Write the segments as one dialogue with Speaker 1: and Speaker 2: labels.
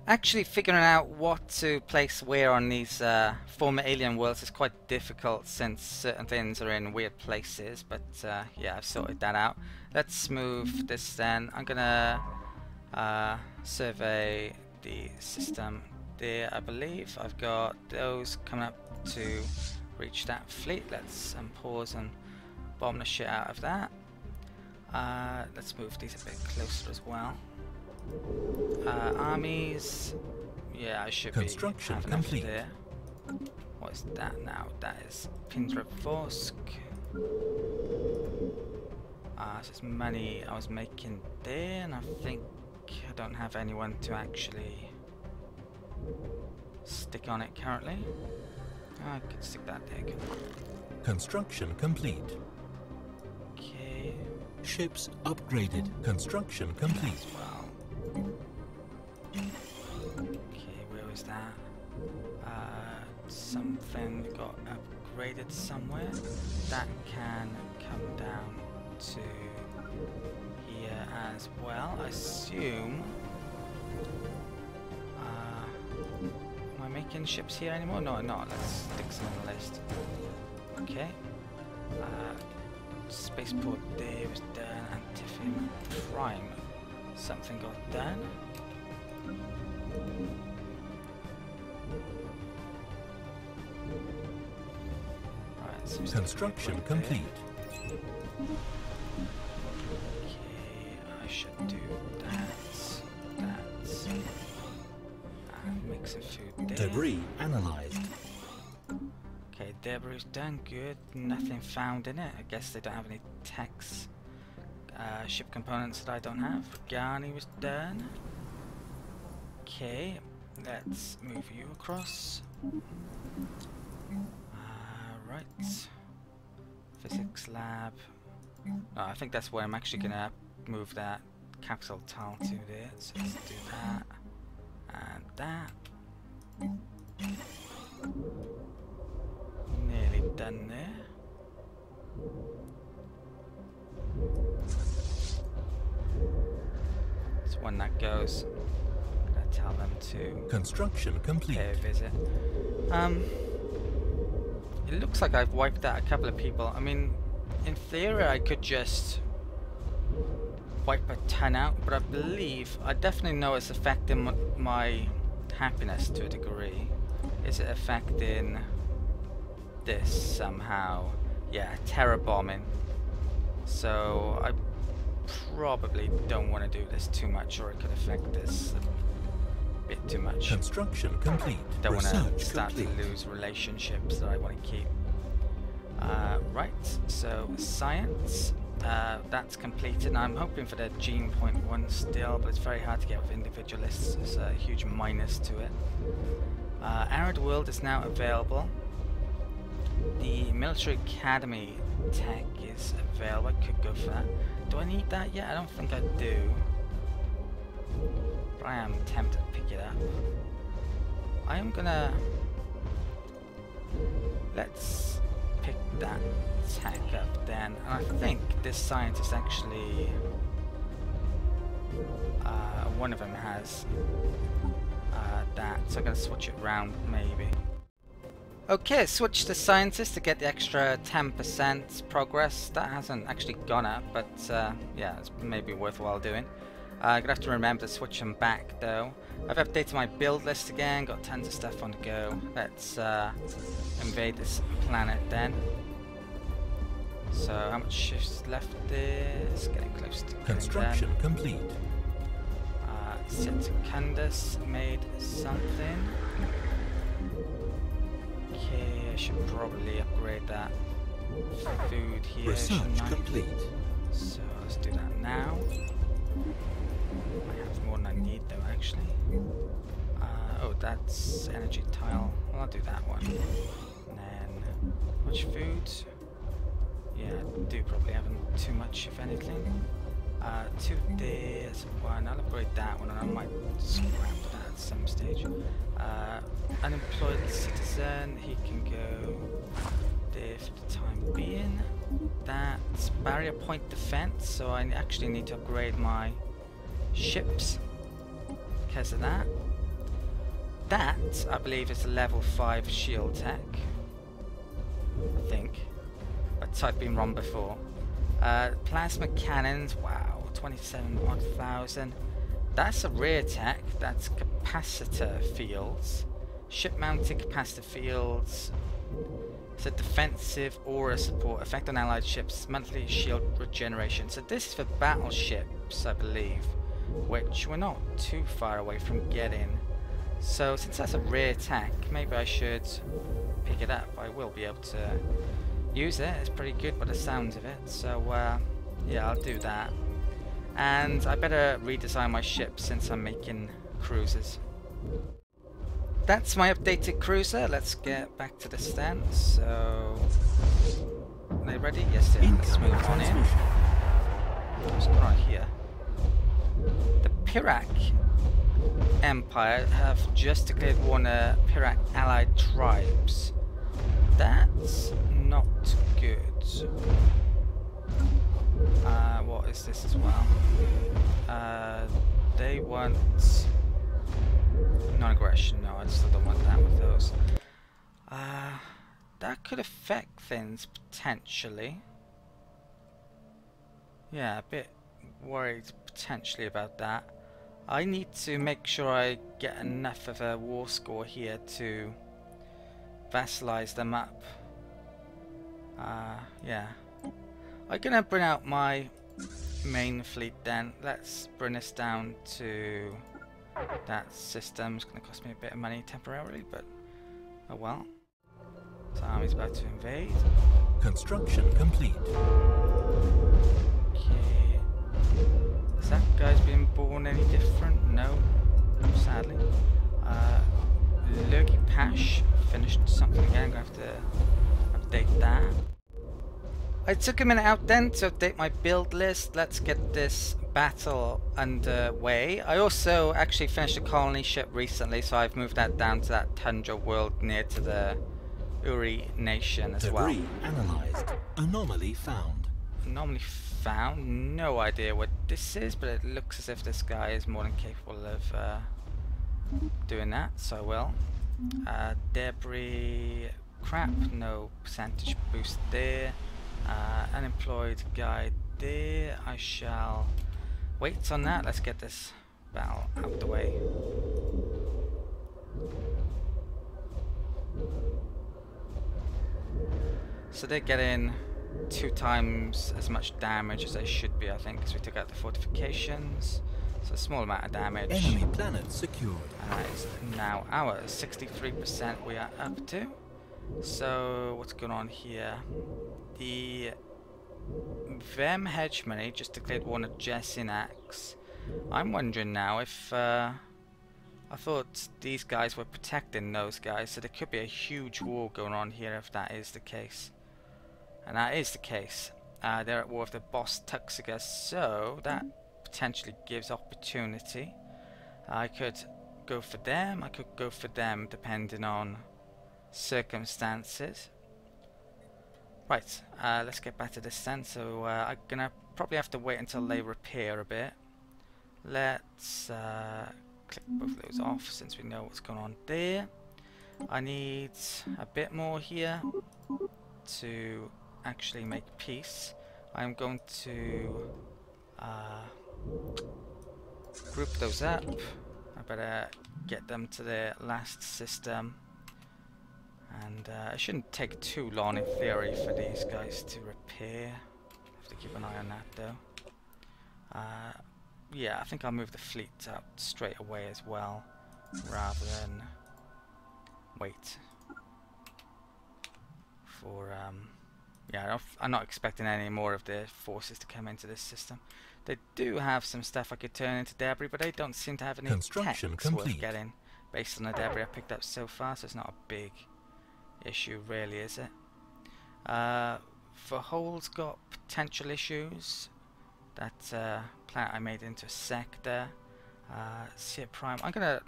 Speaker 1: Actually figuring out what to place where on these former alien worlds is quite difficult since certain things are in weird places, but yeah, I've sorted that out. Let's move this then. I'm gonna survey the system there. I believe I've got those coming up to reach that fleet. Let's pause and bomb the shit out of that. Let's move these a bit closer as well. Armies, yeah, I should
Speaker 2: Construction
Speaker 1: be
Speaker 2: complete.
Speaker 1: there. What is that now? That is Pindravosk. So it's money I was making there, and I think I don't have anyone to actually stick on it currently. I could stick that there. Good.
Speaker 2: Construction complete.
Speaker 1: Okay.
Speaker 2: Ships upgraded. Construction complete.
Speaker 1: As well. Okay, where was that? Something got upgraded somewhere. That can come down to here as well. I assume. Am I making ships here anymore? No, I'm not. Let's stick some on the list. Okay. Spaceport there was done. Antiphon Prime. Something got done. Right, so
Speaker 2: construction complete.
Speaker 1: Okay, I should do that. And make some food there.
Speaker 2: Debris analyzed.
Speaker 1: Okay, debris done. Good. Nothing found in it. I guess they don't have any techs. Ship components that I don't have. Garni was done. Okay, let's move you across. Right. Physics lab. Oh, I think that's where I'm actually gonna move that capital tile to there. So let's do that. And that. Nearly done there. It's one that goes. I'm gonna tell them to
Speaker 2: Construction complete.
Speaker 1: pay a visit. It looks like I've wiped out a couple of people. I mean, in theory I could just wipe a ton out, but I definitely know it's affecting my happiness to a degree. Is it affecting this somehow? Yeah, terror bombing. So I probably don't want to do this too much, or it could affect this a bit too much.
Speaker 2: Construction complete.
Speaker 1: Don't want to
Speaker 2: Research
Speaker 1: start
Speaker 2: complete.
Speaker 1: to lose relationships that I want to keep. Right, so science, that's completed. Now I'm hoping for the gene point 1 still, but it's very hard to get with individualists. There's a huge minus to it. Arid World is now available. The Military Academy tech is available. I could go for that. Do I need that yet? I don't think I do. But I am tempted to pick it up. I am gonna... Let's pick that tech up then. And I think this scientist actually... one of them has that. So I'm gonna switch it around maybe. Okay, switch to scientist to get the extra 10% progress. That hasn't actually gone up, but yeah, it's maybe worthwhile doing. I'm gonna have to remember to switch them back though. I've updated my build list again, got tons of stuff on the go. Let's invade this planet then. So how much shifts left there? It's getting close to
Speaker 2: Construction complete.
Speaker 1: Secundus made something. Okay, I should probably upgrade that food here.
Speaker 2: Research complete.
Speaker 1: So let's do that now. I have more than I need though, actually. Oh, that's energy tile. Well, I'll do that one. And then, much food? Yeah, I do probably haven't too much, if anything. 2 there's one. I'll upgrade that one, and I might scrap that at some stage. Unemployed citizen, he can go there for the time being. That's barrier point defense, so I actually need to upgrade my ships because of that. that, I believe, is a level 5 shield tech. I think. But I've been wrong before. Plasma cannons, wow, 27,000. That's a rear tech, that's capacitor fields. Ship-mounted capacitor fields. It's a defensive aura support, effect on allied ships, monthly shield regeneration. So this is for battleships, I believe, which we're not too far away from getting. So since that's a rear tech, maybe I should pick it up. I will be able to use it. It's pretty good by the sounds of it. So yeah, I'll do that. And I better redesign my ship since I'm making cruisers. That's my updated cruiser. Let's get back to the stand. So, are they ready? Yes, they are. Let's move on in. What's going on here? The Pirac Empire have just declared war on the Pirac allied tribes. That's not good. What is this as well? They want non-aggression. No, I still don't want that with those. That could affect things potentially. Yeah, a bit worried potentially about that. I need to make sure I get enough of a war score here to vassalize them up. Yeah. I'm gonna bring out my main fleet then. Let's bring this down to that system. It's gonna cost me a bit of money temporarily, but oh well. So army's about to invade.
Speaker 2: Construction complete.
Speaker 1: Okay. Is that guy's being born any different? No, sadly. Lurgy Pash finished something again. I'm gonna have to update that. I took a minute out then to update my build list. Let's get this battle underway. I also actually finished a colony ship recently, so I've moved that down to that tundra world near to the Uri nation as well.
Speaker 2: Debris analyzed. Anomaly found.
Speaker 1: Anomaly found? No idea what this is, but it looks as if this guy is more than capable of doing that, so I will. Debris crap, no percentage boost there. Unemployed guy there. I shall wait on that. Let's get this battle out the way. So they're getting 2 times as much damage as they should be, I think, because we took out the fortifications. So a small amount of damage.
Speaker 2: Enemy planet secured.
Speaker 1: And that is now ours. 63% we are up to. So what's going on here? The Vem hegemony just declared war on Jesinax. I'm wondering now if I thought these guys were protecting those guys, so there could be a huge war going on here if that is the case. And that is the case. They're at war with the boss Tuxiga, so that potentially gives opportunity. I could go for them, I could go for them depending on circumstances. Right, let's get back to this then. So I'm gonna probably have to wait until they repair a bit. Let's click both of those off since we know what's going on there. I need a bit more here to actually make peace. I'm going to group those up. I better get them to their last system. And it shouldn't take too long in theory for these guys to repair. Have to keep an eye on that though. Yeah, I think I'll move the fleet out straight away as well, rather than wait for yeah, I'm not expecting any more of the forces to come into this system. They do have some stuff I could turn into debris, but they don't seem to have any techs worth getting based on the debris I picked up so far, so it's not a big issue really, is it? Verhole's got potential issues. That planet I made into a sector. Seer Prime. I'm gonna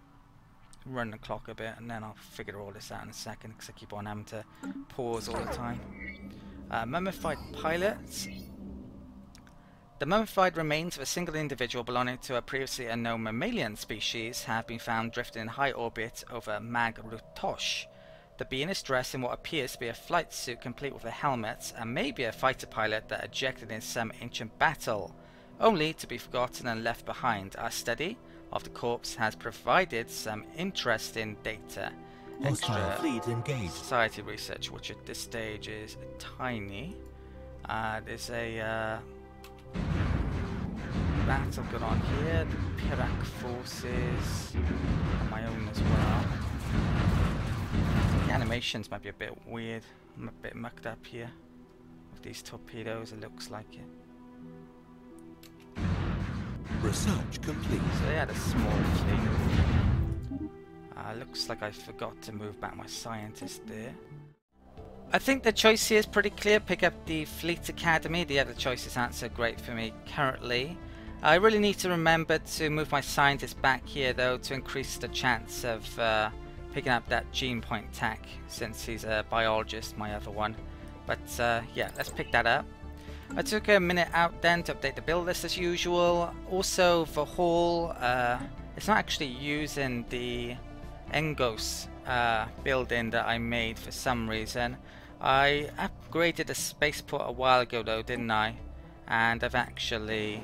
Speaker 1: run the clock a bit and then I'll figure all this out in a second because I keep on having to pause all the time. Mummified pilots. The mummified remains of a single individual belonging to a previously unknown mammalian species have been found drifting in high orbit over Mag-Rutosh. The being is dressed in what appears to be a flight suit complete with a helmet and maybe a fighter pilot that ejected in some ancient battle, only to be forgotten and left behind. Our study of the corpse has provided some interesting data.
Speaker 2: Hostile fleet engaged.
Speaker 1: Society research, which at this stage is tiny. There's a battle going on here. The Pirac forces, and my own as well. The animations might be a bit weird. I'm a bit mucked up here with these torpedoes. It looks like it.
Speaker 2: Research complete.
Speaker 1: So they had a small fleet. Looks like I forgot to move back my scientist there. I think the choice here is pretty clear. Pick up the Fleet Academy. The other choices aren't so great for me currently. I really need to remember to move my scientist back here though to increase the chance of picking up that gene point tech, since he's a biologist, my other one. But yeah, let's pick that up. I took a minute out then to update the build list as usual. Also for Hall, it's not actually using the Engos building that I made for some reason. I upgraded the spaceport a while ago though, didn't I? And I've actually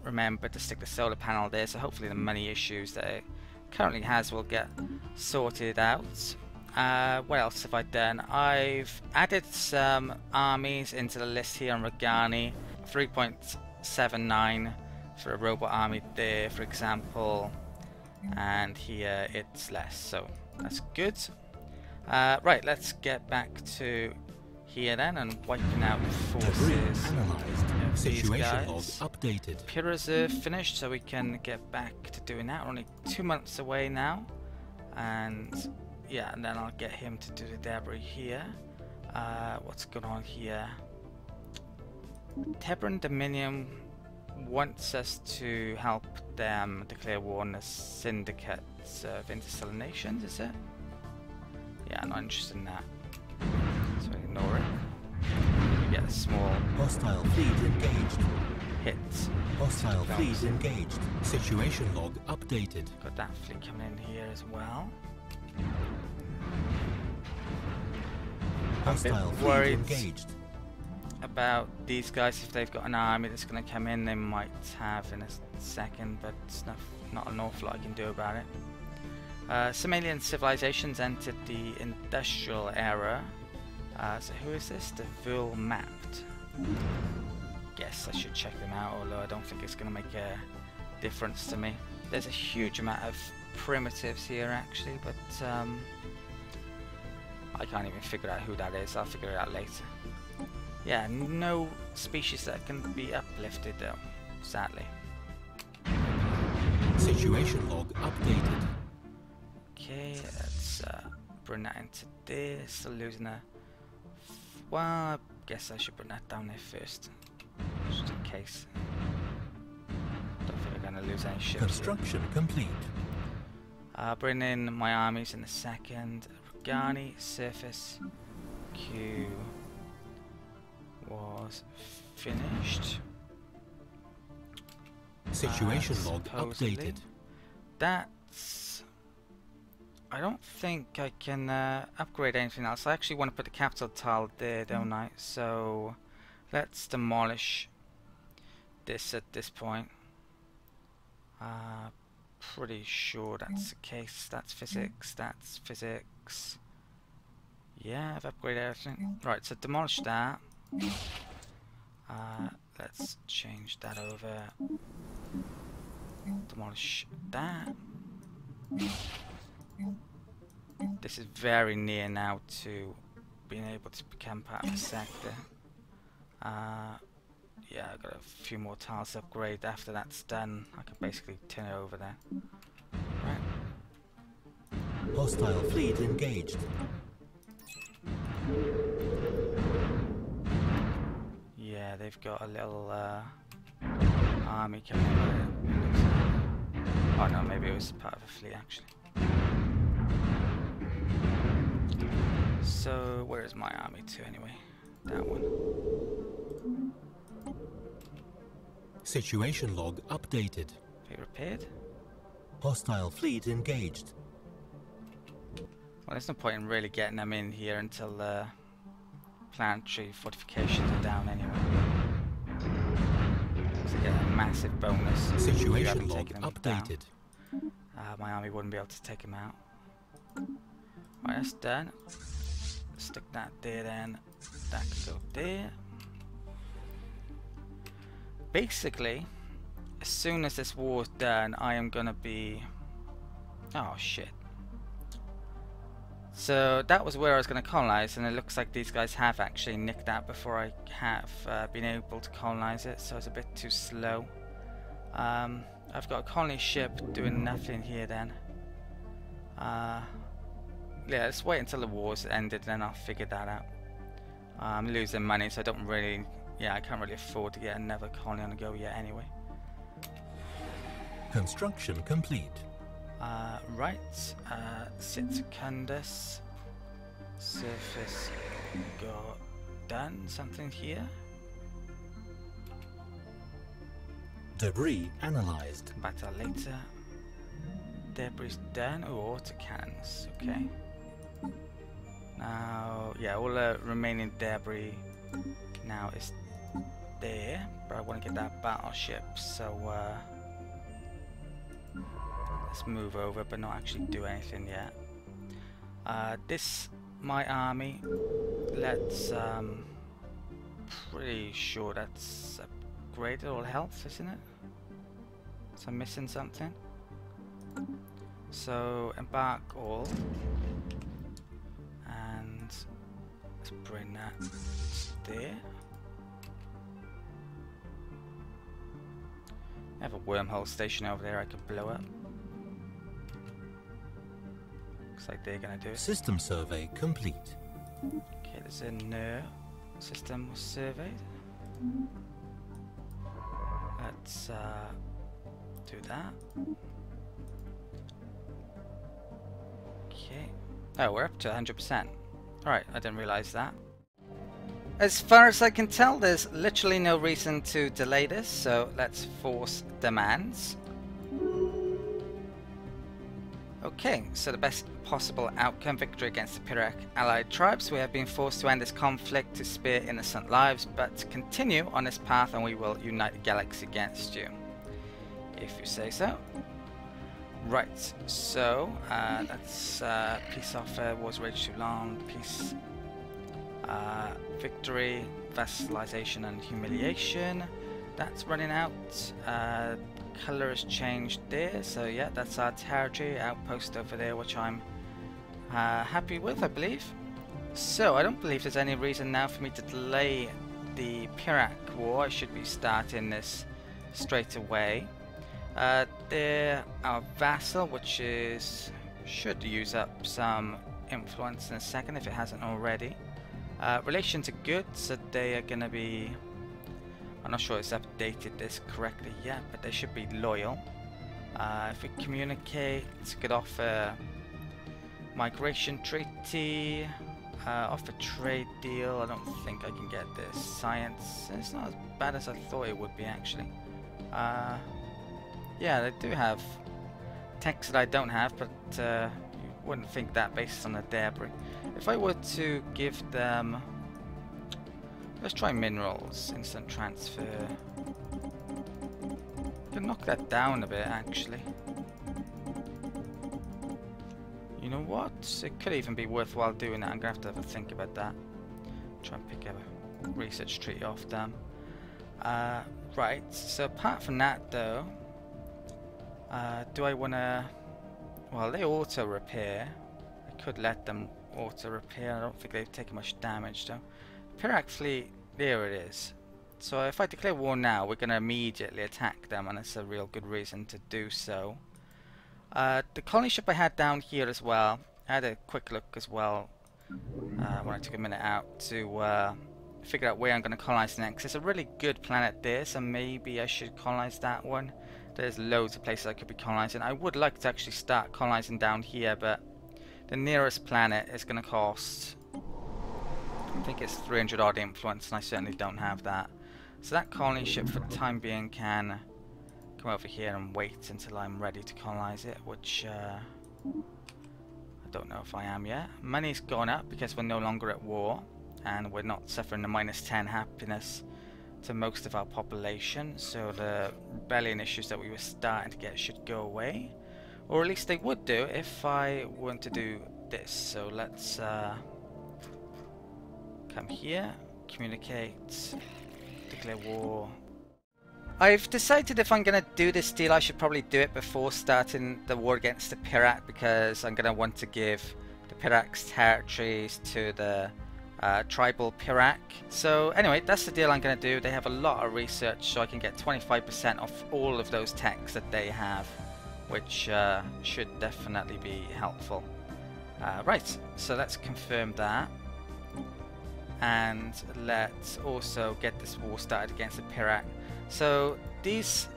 Speaker 1: remembered to stick the solar panel there, so hopefully the money issues that it currently has will get sorted out. What else have I done? I've added some armies into the list here on Regani. 3.79 for a robot army there, for example. And here it's less, so that's good. Right, let's get back to here then and wiping out forces.
Speaker 2: Analyzed. Situation log updated.
Speaker 1: Pure reserve finished, so we can get back to doing that. We're only 2 months away now, and yeah, and then I'll get him to do the debris here. What's going on here? Tebran Dominion wants us to help them declare war on the syndicates of interstellar nations, is it? Yeah, I'm not interested in that, so ignore it. We get a small
Speaker 2: Hostile fleet engaged.
Speaker 1: hit.
Speaker 2: Hostile fleet engaged. Situation log updated.
Speaker 1: Got that fleet coming in here as well.
Speaker 2: Hostile fleet
Speaker 1: worried
Speaker 2: engaged.
Speaker 1: about these guys. If they've got an army that's going to come in, they might have in a second, but it's not an awful lot I can do about it. Some alien civilizations entered the industrial era. So who is this? The Vul Mapped. Guess I should check them out, although I don't think it's going to make a difference to me. There's a huge amount of primitives here actually, but I can't even figure out who that is. I'll figure it out later. Yeah, no species that can be uplifted though, sadly.
Speaker 2: Situation log updated.
Speaker 1: Okay, let's bring that into there. Still losing a... Well, I guess I should bring that down there first, just in case. Don't think we're going to lose any ships.
Speaker 2: Construction complete.
Speaker 1: I'll bring in my armies in a second. Regani, surface, Q was finished.
Speaker 2: Situation log
Speaker 1: supposedly.
Speaker 2: updated.
Speaker 1: That's... I don't think I can upgrade anything else. I actually want to put the capital tile there, don't I? So let's demolish this at this point. Pretty sure that's the case. That's physics. That's physics. Yeah, I've upgraded everything. Right, so demolish that. Let's change that over. Demolish that. This is very near now to being able to become part of the sector. Yeah, I've got a few more tiles to upgrade. After that's done, I can basically turn it over there. Right.
Speaker 2: Hostile fleet engaged.
Speaker 1: Yeah, they've got a little army coming in. Oh no, maybe it was part of a fleet actually. So, where is my army to anyway? That one.
Speaker 2: Situation log updated.
Speaker 1: Be repaired.
Speaker 2: Hostile fleet engaged.
Speaker 1: Well, there's no point in really getting them in here until the planetary fortifications are down anyway. So get a massive bonus.
Speaker 2: Situation log updated.
Speaker 1: My army wouldn't be able to take him out. Right, that's done. Stick that there then. That can go there. Basically, as soon as this war's done, I am gonna be... Oh shit. So that was where I was going to colonize, and it looks like these guys have actually nicked that before I have been able to colonize it, so it's a bit too slow. I've got a colony ship doing nothing here then. Yeah, let's wait until the war's ended, then I'll figure that out. I'm losing money, so I don't really... Yeah, I can't really afford to get another colony on the go yet anyway.
Speaker 2: Construction complete.
Speaker 1: Right, Secundus, surface got done, something here.
Speaker 2: Debris analyzed.
Speaker 1: Come back to that later. Debris done, oh, autocannons, okay. Now, yeah, all the remaining debris now is there, but I want to get that battleship, so let's move over, but not actually do anything yet. This, my army, let's, pretty sure that's upgraded all health, isn't it? So I'm missing something. So embark all, and let's bring that there. I have a wormhole station over there I could blow up. Looks like they're gonna do it.
Speaker 2: System survey complete.
Speaker 1: Okay, there's a no. System was surveyed. Let's do that. Okay. Oh, we're up to 100%. Alright, I didn't realize that. As far as I can tell, there's literally no reason to delay this, so let's force demands. Okay, so the best possible outcome, victory against the Pyrrhic allied tribes. We have been forced to end this conflict to spare innocent lives, but continue on this path and we will unite the galaxy against you. If you say so. Right, so that's peace offer, wars raged too long, peace, victory, vassalization and humiliation. That's running out. Color has changed there, so yeah, that's our territory outpost over there, which I'm happy with, I believe. So I don't believe there's any reason now for me to delay the Pyrrhic war. I should be starting this straight away. They're our vassal, which should use up some influence in a second if it hasn't already. Relations are good, so they are gonna be... I'm not sure it's updated this correctly yet, but they should be loyal. If we communicate, get off a migration treaty, off a trade deal. I don't think I can get this. Science, it's not as bad as I thought it would be actually. Yeah, they do have techs that I don't have, but you wouldn't think that based on the debris. If I were to give them... Let's try minerals, instant transfer. Can knock that down a bit actually. You know what? It could even be worthwhile doing that. I'm gonna have to have a think about that. Try and pick a research treaty off them. Right, so apart from that though, do I wanna... Well, they auto repair. I could let them auto repair. I don't think they've taken much damage though. Pyrrhic fleet, there it is. So if I declare war now, we're going to immediately attack them, and it's a real good reason to do so. The colony ship I had down here as well, I had a quick look as well when I took a minute out to figure out where I'm going to colonize next. It's a really good planet there, so maybe I should colonize that one. There's loads of places I could be colonizing. I would like to actually start colonizing down here, but the nearest planet is going to cost... I think it's 300 odd influence, and I certainly don't have that. So that colony ship for the time being can come over here and wait until I'm ready to colonize it, which I don't know if I am yet. Money's gone up because we're no longer at war and we're not suffering the -10 happiness to most of our population, so the rebellion issues that we were starting to get should go away, or at least they would do if I weren't to do this. So let's come here, communicate, declare war. I've decided if I'm going to do this deal, I should probably do it before starting the war against the Pirac, because I'm going to want to give the Pirac's territories to the tribal Pirac. So anyway, that's the deal I'm going to do. They have a lot of research, so I can get 25% off all of those techs that they have, which should definitely be helpful. Right, so let's confirm that. And let's also get this war started against the Pirac. So these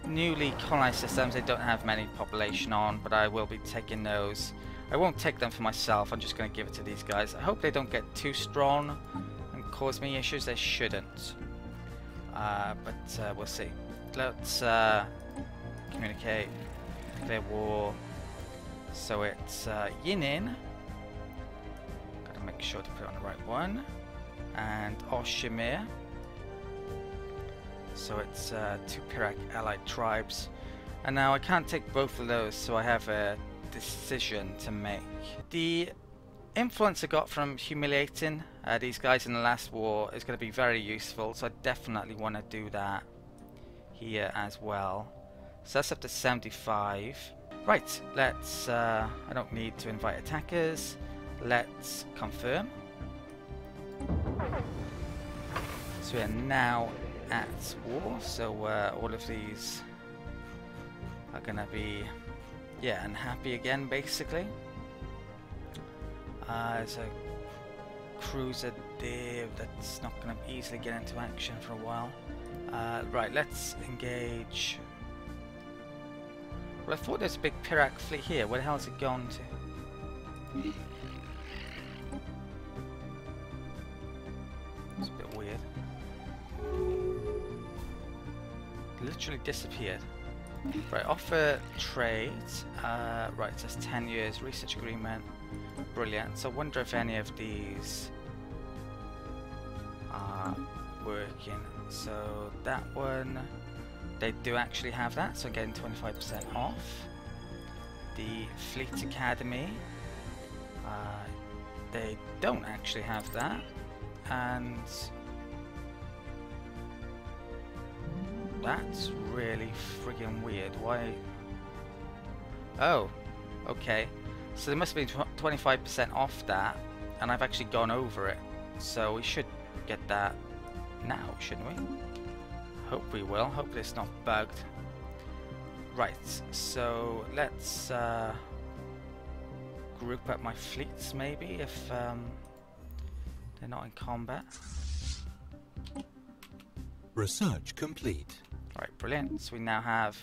Speaker 1: newly colonized systems, they don't have many population on, but I will be taking those. I won't take them for myself, I'm just going to give it to these guys. I hope they don't get too strong and cause me issues. They shouldn't. But we'll see. Let's communicate, declare war. So it's Yinin. Gotta make sure to put it on the right one. And Oshimir. So it's 2 Pirac allied tribes. And now I can't take both of those, so I have a decision to make. The influence I got from humiliating these guys in the last war is going to be very useful, so I definitely want to do that here as well. So that's up to 75. Right, let's I don't need to invite attackers. Let's confirm. So we are now at war, so all of these are gonna be unhappy again, basically. There's a cruiser there that's not gonna easily get into action for a while. Right, let's engage. Well, I thought there's a big Pirac fleet here. Where the hell has it gone to? It's a bit weird. Literally disappeared. Right, offer trade. Right, it says 10 years research agreement. Brilliant. So I wonder if any of these are working. So that one, they do actually have that, so getting 25% off. The Fleet Academy, they don't actually have that, and that's really friggin' weird. Why? Oh, okay. So there must have been 25% off that, and I've actually gone over it. So we should get that now, shouldn't we? Hope we will. Hope it's not bugged. Right, so let's group up my fleets maybe if they're not in combat.
Speaker 2: Research complete.
Speaker 1: Right, brilliant. So we now have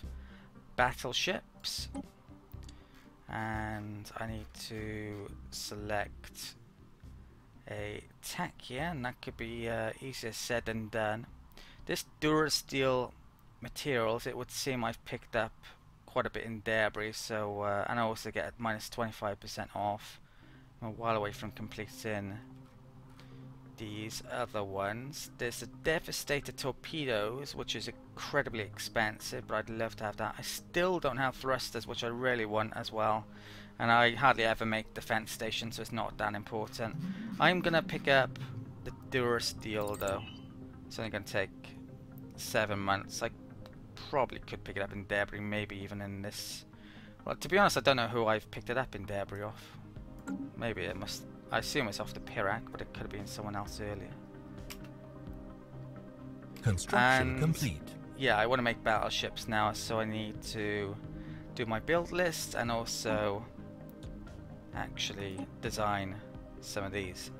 Speaker 1: battleships, and I need to select a tech here, and that could be easier said than done. This Durasteel materials, it would seem I've picked up quite a bit in debris, so and I also get minus 25% off. I'm a while away from completing these other ones. There's the Devastator torpedoes, which is incredibly expensive, but I'd love to have that. I still don't have thrusters, which I really want as well, and I hardly ever make defense stations, so it's not that important. I'm gonna pick up the Durasteel though. It's only gonna take 7 months. I probably could pick it up in debris, maybe even in this. Well, to be honest, I don't know who I've picked it up in debris off. Maybe it must. I assume it's off the Pirac, but it could have been someone else earlier.
Speaker 2: Construction complete.
Speaker 1: Yeah, I want to make battleships now, so I need to do my build list and also actually design some of these.